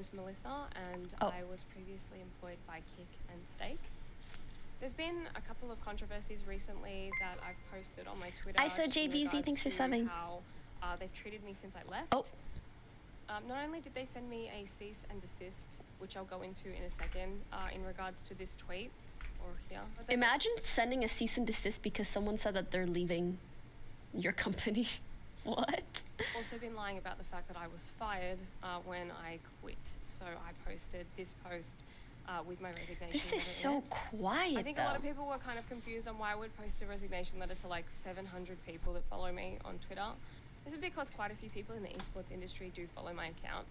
name's Melissa, and Oh. I was previously employed by Kick and Steak. There's been a couple of controversies recently that I've posted on my Twitter. I saw just in JVZ, regards thanks for to subbing. How they've treated me since I left. Oh. Not only did they send me a cease and desist, which I'll go into in a second, in regards to this tweet, or here. Imagine sending a cease and desist because someone said that they're leaving your company. What? Also been lying about the fact that I was fired when I quit. So I posted this post with my resignation. This is so quiet, I think a lot of people were kind of confused on why I would post a resignation letter to like 700 people that follow me on Twitter. This is because quite a few people in the esports industry do follow my account.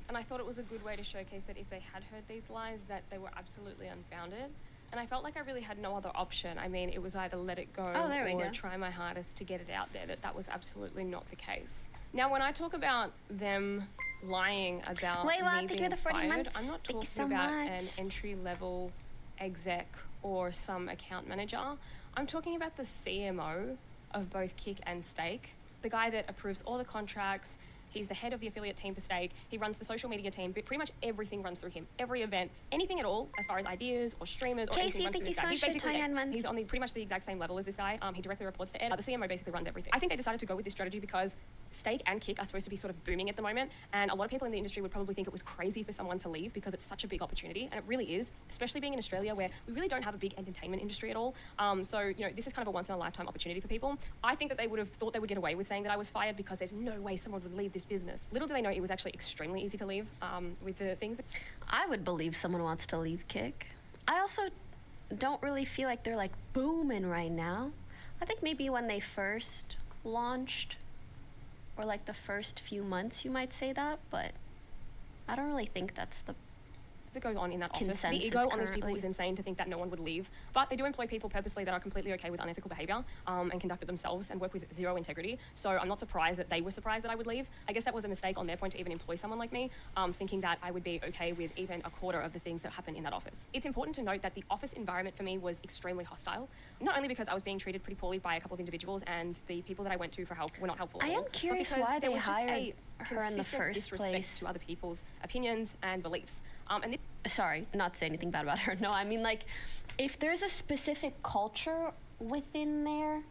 And I thought it was a good way to showcase that if they had heard these lies, that they were absolutely unfounded. And I felt like I really had no other option. I mean, it was either let it go or try my hardest to get it out there, that was absolutely not the case. Now, when I talk about them lying about me being fired, I'm not talking about an entry-level exec or some account manager. I'm talking about the CMO of both Kick and Steak, the guy that approves all the contracts. He's the head of the affiliate team for Steak. He runs the social media team, but pretty much everything runs through him. Every event, anything at all, as far as ideas or streamers or anything runs through this guy. He's basically he's on pretty much the exact same level as this guy. He directly reports to Ed. The CMO basically runs everything. I think they decided to go with this strategy because Steak and Kick are supposed to be sort of booming at the moment, and a lot of people in the industry would probably think it was crazy for someone to leave because it's such a big opportunity, and it really is, especially being in Australia where we really don't have a big entertainment industry at all. So, you know, this is kind of a once-in-a-lifetime opportunity for people. I think that they would have thought they would get away with saying that I was fired because there's no way someone would leave this business. Little do they know it was actually extremely easy to leave with the things that... I would believe someone wants to leave Kick. I also don't really feel like they're like booming right now. I think maybe when they first launched, or like the first few months, you might say that, but I don't really think that's the that goes on in that office. The ego on these people is insane to think that no one would leave, but they do employ people purposely that are completely okay with unethical behavior and conduct it themselves and work with zero integrity. So I'm not surprised that they were surprised that I would leave. I guess that was a mistake on their point to even employ someone like me, thinking that I would be okay with even a quarter of the things that happen in that office. It's important to note that the office environment for me was extremely hostile, not only because I was being treated pretty poorly by a couple of individuals and the people that I went to for help were not helpful at all. I am curious why they hired her in the first disrespect place to other people's opinions and beliefs. Sorry, not to say anything bad about her. No, I mean, like, if there's a specific culture within there,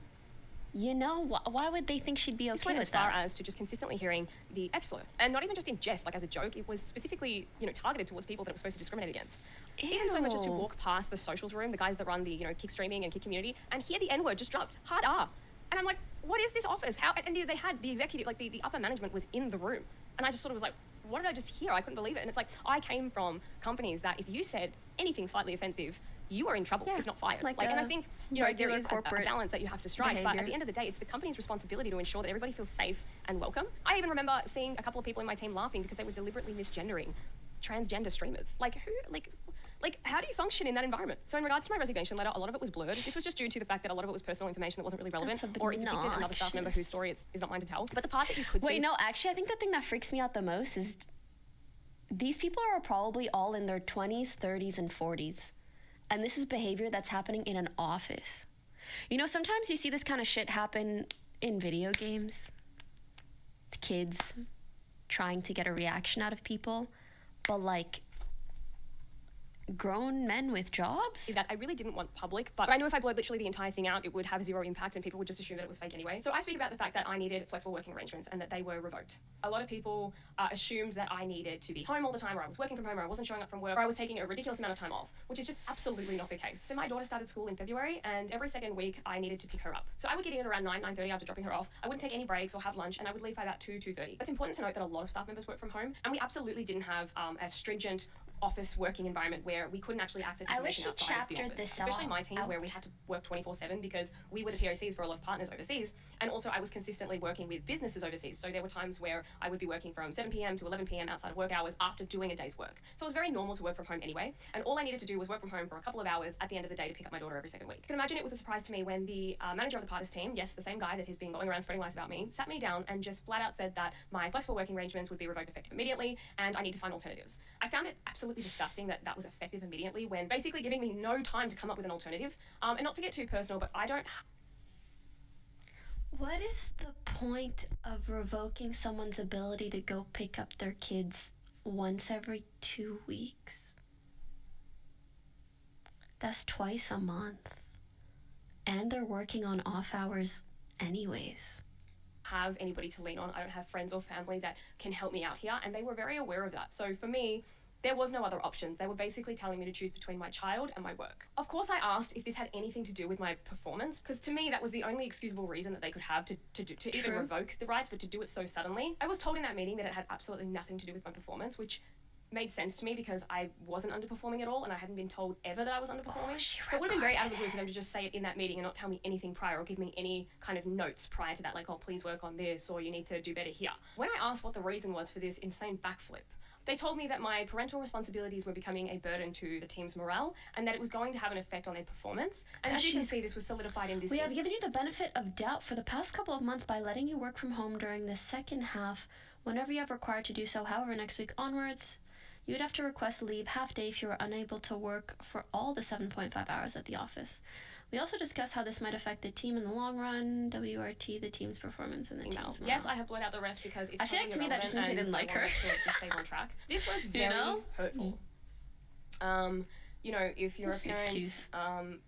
you know, why would they think she'd be okay with that? As far as to just consistently hearing the F slur, and not even just in jest, like as a joke. It was specifically, you know, targeted towards people that it was supposed to discriminate against. Ew. Even so much as to walk past the socials room, the guys that run the, you know, Kick streaming and Kick community, and hear the N-word just dropped, hard R. And I'm like, what is this office? How? And they had the executive, like the upper management was in the room, and I just sort of was like, what did I just hear? I couldn't believe it. And it's like, I came from companies that if you said anything slightly offensive, you are in trouble, if not fired. And I think, you know, there is a balance that you have to strike. Behavior. But at the end of the day, it's the company's responsibility to ensure that everybody feels safe and welcome. I even remember seeing a couple of people in my team laughing because they were deliberately misgendering transgender streamers. Like, how do you function in that environment? So in regards to my resignation letter, a lot of it was blurred. This was just due to the fact that a lot of it was personal information that wasn't really relevant, or it depicted another staff member whose story is not mine to tell. But the part that you could see... Wait, no, actually, I think the thing that freaks me out the most is these people are probably all in their 20s, 30s, and 40s. And this is behavior that's happening in an office. You know, sometimes you see this kind of shit happen in video games. The kids trying to get a reaction out of people. But, like, grown men with jobs? That I really didn't want public, but I knew if I blurred literally the entire thing out, it would have zero impact and people would just assume that it was fake anyway. So I speak about the fact that I needed flexible working arrangements and that they were revoked. A lot of people assumed that I needed to be home all the time, or I was working from home, or I wasn't showing up from work, or I was taking a ridiculous amount of time off, which is just absolutely not the case. So my daughter started school in February, and every second week I needed to pick her up. So I would get in around 9:30 after dropping her off. I wouldn't take any breaks or have lunch, and I would leave by about 2:30. It's important to note that a lot of staff members work from home, and we absolutely didn't have a stringent office working environment where we couldn't actually access information outside of the office. Especially my team where we had to work 24/7 because we were the POCs for a lot of partners overseas, and also I was consistently working with businesses overseas. So there were times where I would be working from 7 p.m. to 11 p.m. outside of work hours after doing a day's work. So it was very normal to work from home anyway, and all I needed to do was work from home for a couple of hours at the end of the day to pick up my daughter every second week. You can imagine it was a surprise to me when the manager of the partners team, yes, the same guy that has been going around spreading lies about me, sat me down and just flat out said that my flexible working arrangements would be revoked effective immediately and I need to find alternatives. I found it absolutely disgusting that was effective immediately when basically giving me no time to come up with an alternative. And not to get too personal, but I don't... What is the point of revoking someone's ability to go pick up their kids once every 2 weeks. That's twice a month. And they're working on off hours anyways. Have anybody to lean on. I don't have friends or family that can help me out here, and they were very aware of that. So for me, there was no other options. They were basically telling me to choose between my child and my work. Of course, I asked if this had anything to do with my performance, because to me, that was the only excusable reason that they could have to even revoke the rights, but to do it so suddenly. I was told in that meeting that it had absolutely nothing to do with my performance, which made sense to me because I wasn't underperforming at all, and I hadn't been told ever that I was underperforming. So it would have been very out of the blue for them to just say it in that meeting and not tell me anything prior or give me any kind of notes prior to that, like, oh, please work on this, or you need to do better here. When I asked what the reason was for this insane backflip, they told me that my parental responsibilities were becoming a burden to the team's morale and that it was going to have an effect on their performance. And as you can see, this was solidified in this. We have given you the benefit of doubt for the past couple of months by letting you work from home during the second half whenever you have required to do so. However, next week onwards, you would have to request leave half day if you were unable to work for all the 7.5 hours at the office. We also discussed how this might affect the team in the long run, WRT, the team's performance, and the team's morale. Yes, I have blurred out the rest because it's I feel like to me that just means they didn't like her. Stays on track. This was very hurtful. You know, if you're a parent,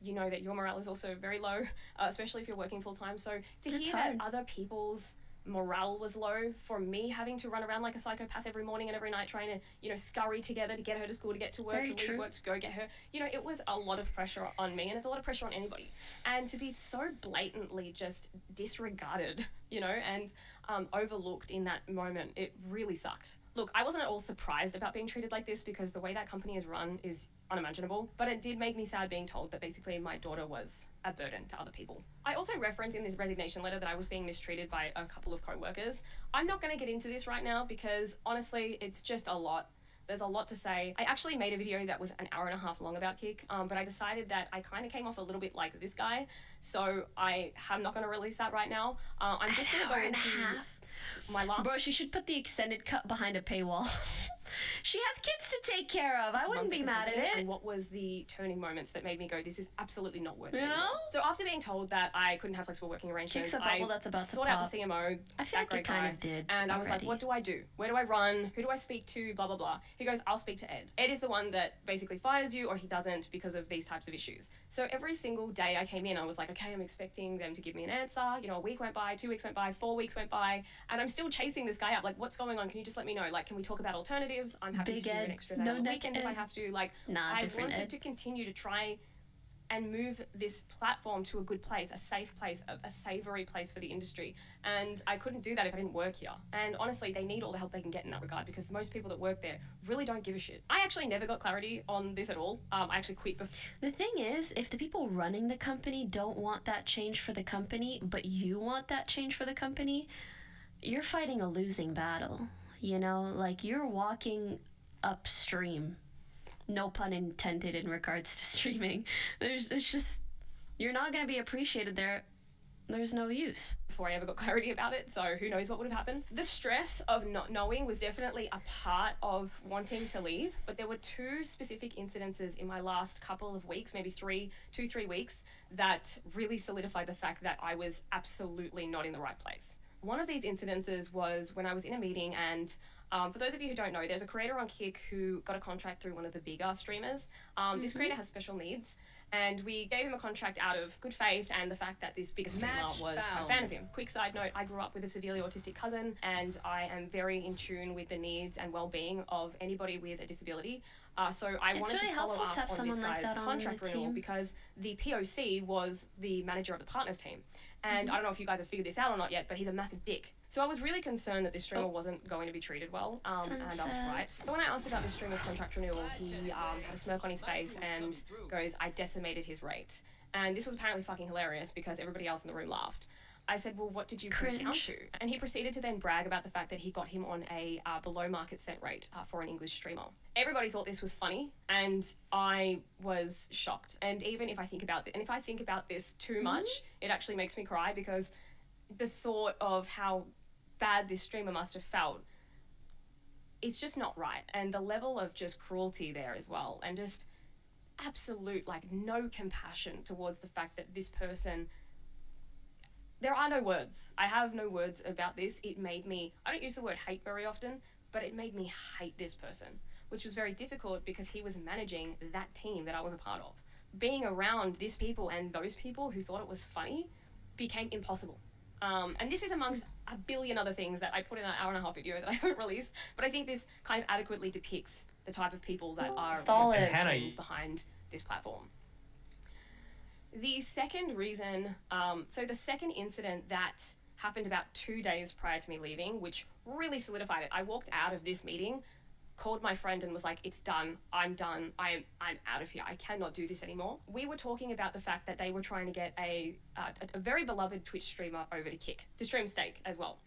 you know that your morale is also very low, especially if you're working full time. So to hear that other people's morale was low, for me having to run around like a psychopath every morning and every night trying to, you know, scurry together to get her to school, to get to work, to leave work, to go get her, you know, it was a lot of pressure on me, and it's a lot of pressure on anybody. And to be so blatantly just disregarded, you know, and overlooked in that moment, it really sucked. Look, I wasn't at all surprised about being treated like this because the way that company is run is unimaginable, but it did make me sad being told that basically my daughter was a burden to other people. I also referenced in this resignation letter that I was being mistreated by a couple of co-workers. I'm not going to get into this right now because honestly, it's just a lot. There's a lot to say. I actually made a video that was an hour and a half long about Kik, but I decided that I kind of came off a little bit like this guy, so I'm not going to release that right now. I'm just going to go into my last... Bro, she should put the extended cut behind a paywall. She has kids to take care of. I wouldn't be mad at it. And what was the turning moments that made me go, this is absolutely not worth it anymore? So after being told that I couldn't have flexible working arrangements, I sought out the CMO, I feel like you kind of did. And I was like, what do I do? Where do I run? Who do I speak to? Blah, blah, blah. He goes, I'll speak to Ed. Ed is the one that basically fires you, or he doesn't because of these types of issues. So every single day I came in, I was like, okay, I'm expecting them to give me an answer. You know, a week went by, 2 weeks went by, 4 weeks went by, and I'm still chasing this guy up. Like, what's going on? Can you just let me know? Like, can we talk about alternatives? I'm happy to do an extra day on the weekend if I have to. Like, I wanted to continue to try and move this platform to a good place, a safe place, a savoury place for the industry. And I couldn't do that if I didn't work here. And honestly, they need all the help they can get in that regard because most people that work there really don't give a shit. I actually never got clarity on this at all. I actually quit before. The thing is, if the people running the company don't want that change for the company, but you want that change for the company, you're fighting a losing battle. You know, like you're walking upstream. No pun intended in regards to streaming. It's just, you're not going to be appreciated there. There's no use. Before I ever got clarity about it, so who knows what would have happened. The stress of not knowing was definitely a part of wanting to leave, but there were two specific incidences in my last couple of weeks, maybe 3 weeks, that really solidified the fact that I was absolutely not in the right place. One of these incidences was when I was in a meeting and for those of you who don't know, there's a creator on Kik who got a contract through one of the bigger streamers. This creator has special needs, and we gave him a contract out of good faith and the fact that this bigger streamer was a fan of him. Quick side note, I grew up with a severely autistic cousin, and I am very in tune with the needs and well-being of anybody with a disability. So I wanted to follow up on this guy's contract renewal because the POC was the manager of the partners team. And I don't know if you guys have figured this out or not yet, but he's a massive dick. So I was really concerned that this streamer wasn't going to be treated well, and I was right. But when I asked about this streamer's contract renewal, he had a smirk on his face and goes, I decimated his rate. And this was apparently fucking hilarious because everybody else in the room laughed. I said, well, what did you put it down to? And he proceeded to then brag about the fact that he got him on a below market set rate for an English streamer. Everybody thought this was funny, and I was shocked. And even if I think about it, and if I think about this too much, it actually makes me cry because the thought of how bad this streamer must have felt, it's just not right. And the level of just cruelty there as well, and just absolute, like, no compassion towards the fact that this person... There are no words. I have no words about this. It made me... I don't use the word hate very often, but it made me hate this person, which was very difficult because he was managing that team that I was a part of. Being around these people and those people who thought it was funny became impossible. And this is amongst a billion other things that I put in that hour-and-a-half video that I haven't released, but I think this kind of adequately depicts the type of people that are behind this platform. The second reason, so the second incident that happened about 2 days prior to me leaving, which really solidified it. I walked out of this meeting, called my friend and was like, it's done, I'm out of here, I cannot do this anymore. We were talking about the fact that they were trying to get a very beloved Twitch streamer over to Kick, to stream Steak as well.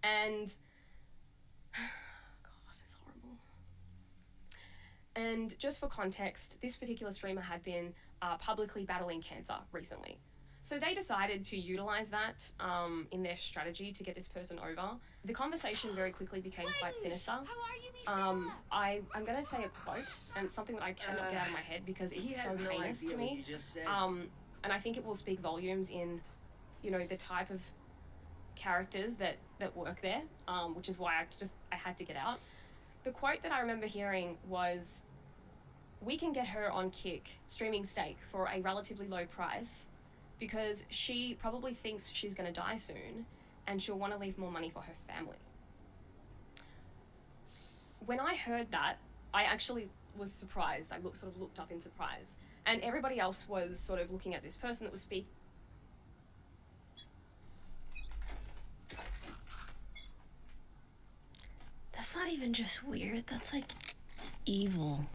And, God, it's horrible. And just for context, this particular streamer had been publicly battling cancer recently. So they decided to utilize that in their strategy to get this person over. The conversation very quickly became quite sinister. I'm going to say a quote, and it's something that I cannot get out of my head because it's so heinous to me. And I think it will speak volumes in, you know, the type of characters that work there, which is why I had to get out. The quote that I remember hearing was, "We can get her on Kick streaming Steak for a relatively low price because she probably thinks she's going to die soon and she'll want to leave more money for her family." When I heard that, I actually was surprised. I sort of looked up in surprise. And everybody else was sort of looking at this person that was speaking. That's not even just weird, that's like evil.